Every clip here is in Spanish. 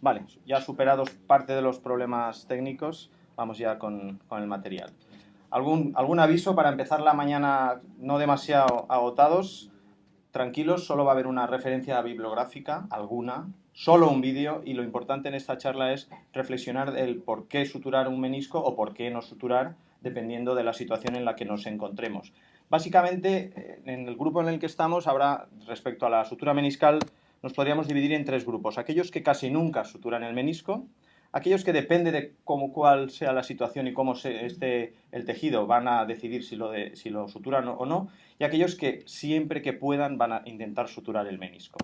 Vale, ya superados parte de los problemas técnicos, vamos ya con el material. ¿Algún aviso para empezar la mañana no demasiado agotados? Tranquilos, solo va a haber una referencia bibliográfica, alguna, solo un vídeo, y lo importante en esta charla es reflexionar el por qué suturar un menisco o por qué no suturar, dependiendo de la situación en la que nos encontremos. Básicamente, en el grupo en el que estamos, habrá, respecto a la sutura meniscal, nos podríamos dividir en tres grupos. Aquellos que casi nunca suturan el menisco, aquellos que depende de cuál sea la situación y cómo esté el tejido van a decidir si lo suturan o no, y aquellos que siempre que puedan van a intentar suturar el menisco.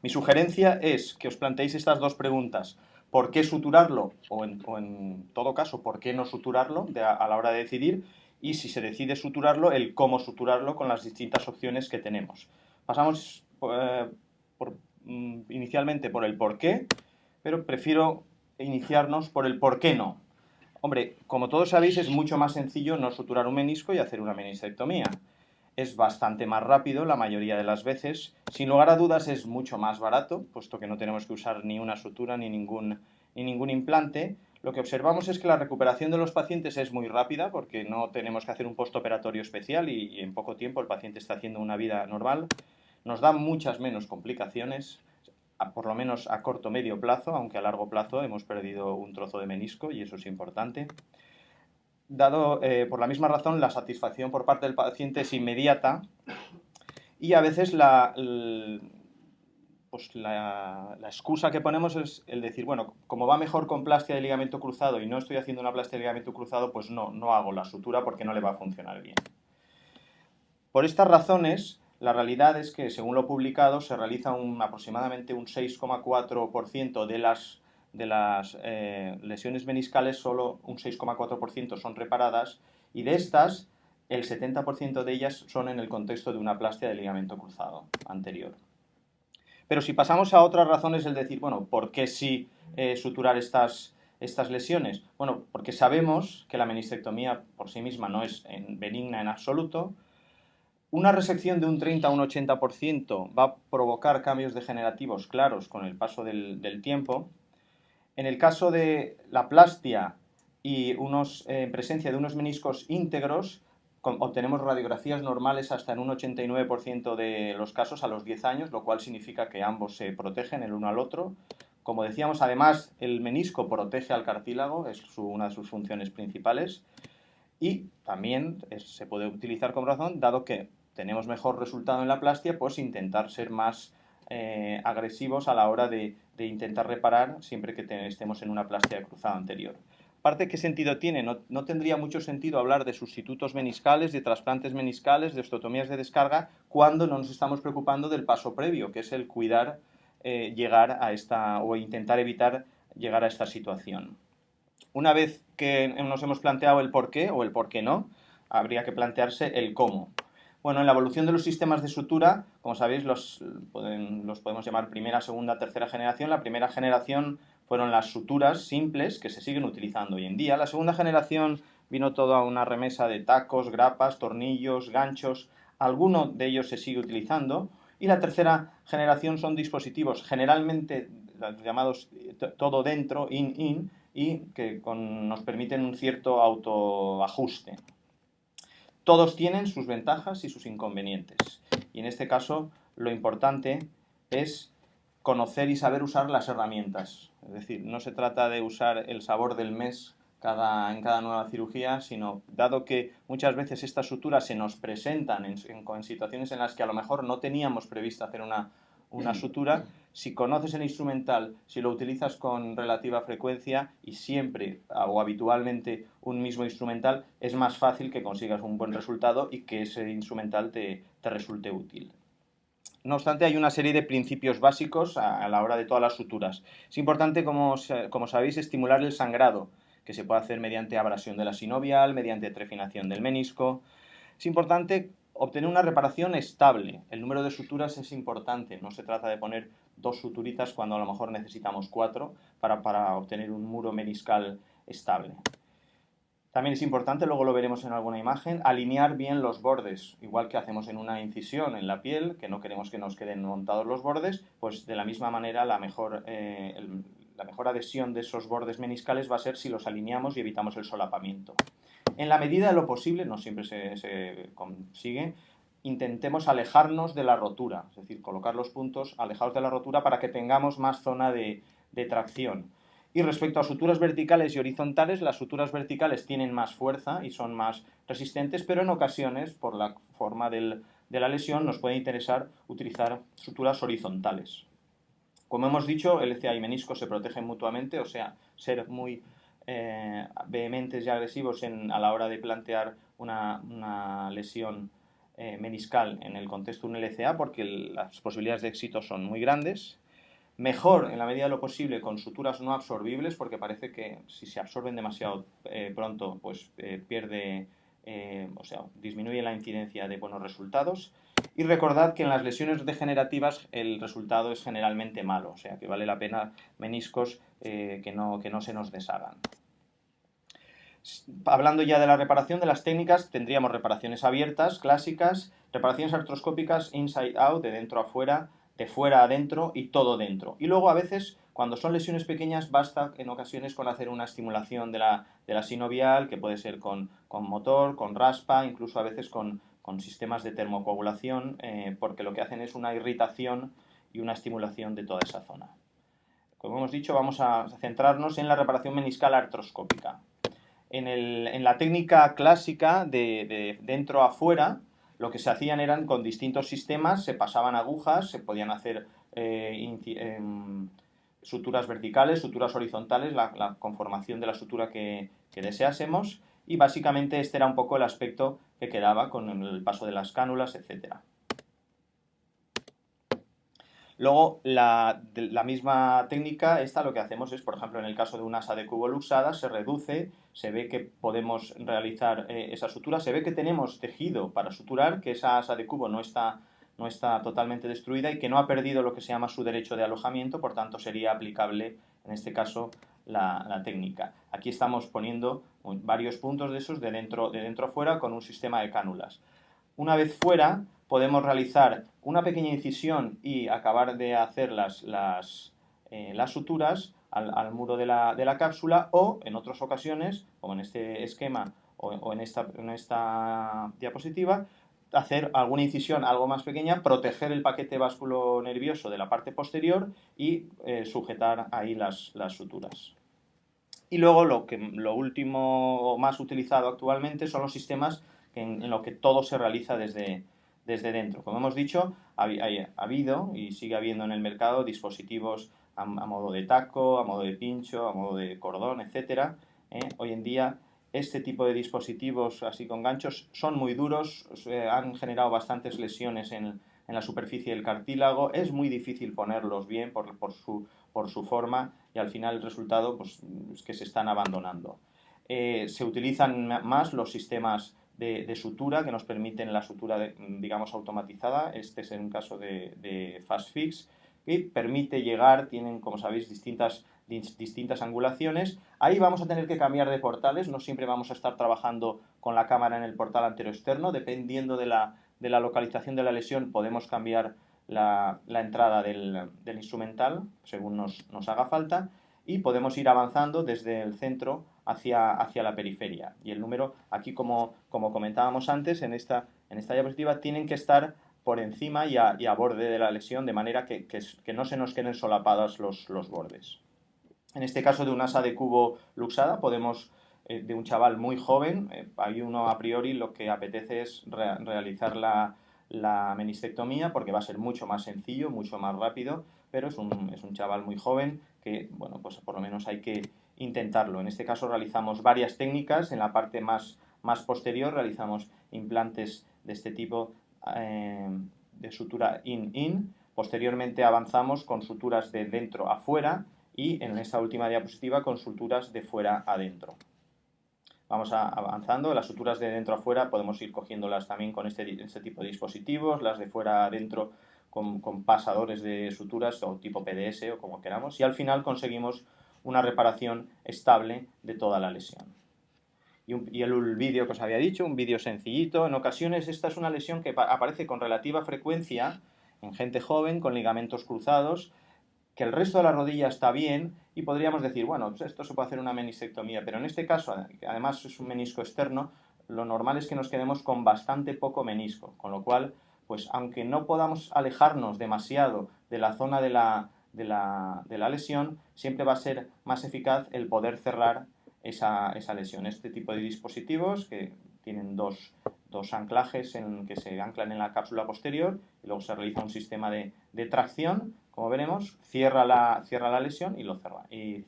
Mi sugerencia es que os planteéis estas dos preguntas. ¿Por qué suturarlo? O en todo caso, ¿por qué no suturarlo a la hora de decidir? Y si se decide suturarlo, el cómo suturarlo con las distintas opciones que tenemos. Pasamos inicialmente por el por qué, pero prefiero iniciarnos por el por qué no. Hombre, como todos sabéis, es mucho más sencillo no suturar un menisco y hacer una meniscectomía. Es bastante más rápido la mayoría de las veces. Sin lugar a dudas es mucho más barato, puesto que no tenemos que usar ni una sutura ni ningún implante. Lo que observamos es que la recuperación de los pacientes es muy rápida, porque no tenemos que hacer un postoperatorio especial y en poco tiempo el paciente está haciendo una vida normal. Nos da muchas menos complicaciones, por lo menos a corto o medio plazo, aunque a largo plazo hemos perdido un trozo de menisco y eso es importante. Por la misma razón, la satisfacción por parte del paciente es inmediata y a veces la excusa que ponemos es el decir, bueno, como va mejor con plastia de ligamento cruzado y no estoy haciendo una plastia de ligamento cruzado, pues no hago la sutura porque no le va a funcionar bien. Por estas razones, la realidad es que, según lo publicado, se realiza aproximadamente un 6,4% de las lesiones meniscales, solo un 6,4% son reparadas, y de estas, el 70% de ellas son en el contexto de una plastia de ligamento cruzado anterior. Pero si pasamos a otras razones, es decir, bueno, ¿por qué sí suturar estas lesiones? Bueno, porque sabemos que la meniscectomía por sí misma no es benigna en absoluto. Una resección de un 30 a un 80% va a provocar cambios degenerativos claros con el paso del tiempo. En el caso de la plastia y en presencia de unos meniscos íntegros, obtenemos radiografías normales hasta en un 89% de los casos a los 10 años, lo cual significa que ambos se protegen el uno al otro. Como decíamos, además, el menisco protege al cartílago, es una de sus funciones principales. Y también se puede utilizar como razón, dado que tenemos mejor resultado en la plastia, pues intentar ser más agresivos a la hora de intentar reparar siempre que estemos en una plastia de cruzado anterior. Aparte, ¿qué sentido tiene? No tendría mucho sentido hablar de sustitutos meniscales, de trasplantes meniscales, de osteotomías de descarga, cuando no nos estamos preocupando del paso previo, que es el cuidar llegar a o intentar evitar llegar a esta situación. Una vez que nos hemos planteado el por qué o el por qué no, habría que plantearse el cómo. Bueno, en la evolución de los sistemas de sutura, como sabéis, los podemos llamar primera, segunda, tercera generación. La primera generación fueron las suturas simples, que se siguen utilizando hoy en día. La segunda generación vino toda una remesa de tacos, grapas, tornillos, ganchos. Alguno de ellos se sigue utilizando. Y la tercera generación son dispositivos generalmente llamados todo dentro, in, y que nos permiten un cierto autoajuste. Todos tienen sus ventajas y sus inconvenientes. Y en este caso, lo importante es conocer y saber usar las herramientas. Es decir, no se trata de usar el sabor del mes en cada nueva cirugía, sino dado que muchas veces estas suturas se nos presentan en situaciones en las que a lo mejor no teníamos previsto hacer una sutura, si conoces el instrumental, si lo utilizas con relativa frecuencia y siempre o habitualmente un mismo instrumental, es más fácil que consigas un buen resultado y que ese instrumental te resulte útil. No obstante, hay una serie de principios básicos a la hora de todas las suturas. Es importante, como sabéis, estimular el sangrado, que se puede hacer mediante abrasión de la sinovial, mediante trefinación del menisco. Es importante obtener una reparación estable. El número de suturas es importante. No se trata de poner 2 suturitas cuando a lo mejor necesitamos 4 para obtener un muro meniscal estable. También es importante, luego lo veremos en alguna imagen, alinear bien los bordes, igual que hacemos en una incisión en la piel, que no queremos que nos queden montados los bordes, pues de la misma manera la mejor adhesión de esos bordes meniscales va a ser si los alineamos y evitamos el solapamiento. En la medida de lo posible, no siempre se consigue, intentemos alejarnos de la rotura, es decir, colocar los puntos alejados de la rotura para que tengamos más zona de tracción. Y respecto a suturas verticales y horizontales, las suturas verticales tienen más fuerza y son más resistentes, pero en ocasiones, por la forma de la lesión, nos puede interesar utilizar suturas horizontales. Como hemos dicho, LCA y menisco se protegen mutuamente, o sea, ser muy vehementes y agresivos a la hora de plantear una lesión meniscal en el contexto de un LCA, porque las posibilidades de éxito son muy grandes. Mejor, en la medida de lo posible, con suturas no absorbibles, porque parece que si se absorben demasiado pronto, pues disminuye la incidencia de buenos resultados. Y recordad que en las lesiones degenerativas el resultado es generalmente malo, o sea que vale la pena meniscos que no se nos deshagan. Hablando ya de la reparación de las técnicas, tendríamos reparaciones abiertas, clásicas, reparaciones artroscópicas inside out, de dentro a fuera, de fuera a dentro y todo dentro. Y luego a veces, cuando son lesiones pequeñas, basta en ocasiones con hacer una estimulación de la sinovial, que puede ser con motor, con raspa, incluso a veces con sistemas de termocoagulación, porque lo que hacen es una irritación y una estimulación de toda esa zona. Como hemos dicho, vamos a centrarnos en la reparación meniscal artroscópica. En la técnica clásica de dentro a fuera, lo que se hacían eran con distintos sistemas, se pasaban agujas, se podían hacer suturas verticales, suturas horizontales, la conformación de la sutura que deseásemos, y básicamente este era un poco el aspecto que quedaba con el paso de las cánulas, etc. Luego, la misma técnica, esta lo que hacemos es, por ejemplo, en el caso de una asa de cubo luxada, se reduce, se ve que podemos realizar esa sutura, se ve que tenemos tejido para suturar, que esa asa de cubo no está totalmente destruida y que no ha perdido lo que se llama su derecho de alojamiento, por tanto sería aplicable, en este caso, la técnica. Aquí estamos poniendo varios puntos de esos de dentro a fuera con un sistema de cánulas. Una vez fuera, podemos realizar una pequeña incisión y acabar de hacer las suturas al muro de la cápsula, o en otras ocasiones, como en este esquema o en esta diapositiva, hacer alguna incisión algo más pequeña, proteger el paquete vasculonervioso de la parte posterior y sujetar ahí las suturas. Y luego lo último más utilizado actualmente son los sistemas en lo que todo se realiza desde dentro. Como hemos dicho, ha habido y sigue habiendo en el mercado dispositivos a modo de taco, a modo de pincho, a modo de cordón, etc. Hoy en día este tipo de dispositivos así con ganchos son muy duros, han generado bastantes lesiones en la superficie del cartílago, es muy difícil ponerlos bien por su forma, y al final el resultado pues, es que se están abandonando. Se utilizan más los sistemas de sutura que nos permiten la sutura, digamos, automatizada. Este es un caso de Fast Fix, que permite llegar, tienen, como sabéis, distintas angulaciones. Ahí vamos a tener que cambiar de portales, no siempre vamos a estar trabajando con la cámara en el portal anteroexterno, dependiendo de la localización de la lesión podemos cambiar la entrada del instrumental según nos haga falta, y podemos ir avanzando desde el centro hacia la periferia. Y el número, aquí como comentábamos antes, en esta diapositiva, tienen que estar por encima y a borde de la lesión, de manera que no se nos queden solapados los bordes. En este caso de un asa de cubo luxada, podemos, de un chaval muy joven, hay uno a priori lo que apetece es realizar la menistectomía, porque va a ser mucho más sencillo, mucho más rápido, pero es un chaval muy joven que, bueno, pues por lo menos hay que intentarlo. En este caso realizamos varias técnicas. En la parte más posterior realizamos implantes de este tipo de sutura in-in. Posteriormente avanzamos con suturas de dentro a fuera, y en esta última diapositiva con suturas de fuera a dentro. Vamos avanzando. Las suturas de dentro a fuera podemos ir cogiéndolas también con este tipo de dispositivos, las de fuera a dentro con pasadores de suturas o tipo PDS o como queramos, y al final conseguimos una reparación estable de toda la lesión. y el vídeo que os había dicho, un vídeo sencillito. En ocasiones esta es una lesión que aparece con relativa frecuencia en gente joven con ligamentos cruzados, que el resto de la rodilla está bien y podríamos decir, bueno, pues esto se puede hacer una meniscectomía, pero en este caso, además es un menisco externo, lo normal es que nos quedemos con bastante poco menisco, con lo cual, pues aunque no podamos alejarnos demasiado de la zona de la lesión, siempre va a ser más eficaz el poder cerrar esa lesión. Este tipo de dispositivos que tienen dos anclajes que se anclan en la cápsula posterior y luego se realiza un sistema de tracción, como veremos, cierra la lesión y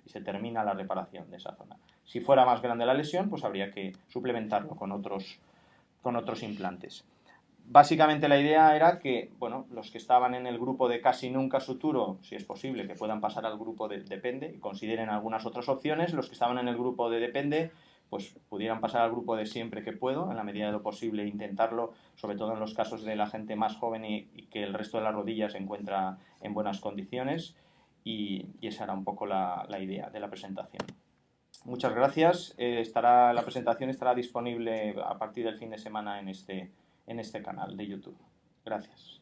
se termina la reparación de esa zona. Si fuera más grande la lesión, pues habría que suplementarlo con otros implantes. Básicamente la idea era que, bueno, los que estaban en el grupo de casi nunca suturo, si es posible, que puedan pasar al grupo de depende y consideren algunas otras opciones. Los que estaban en el grupo de depende, pues pudieran pasar al grupo de siempre que puedo, en la medida de lo posible intentarlo, sobre todo en los casos de la gente más joven y que el resto de la rodilla se encuentra en buenas condiciones. Y esa era un poco la idea de la presentación. Muchas gracias. La presentación estará disponible a partir del fin de semana en este canal de YouTube. Gracias.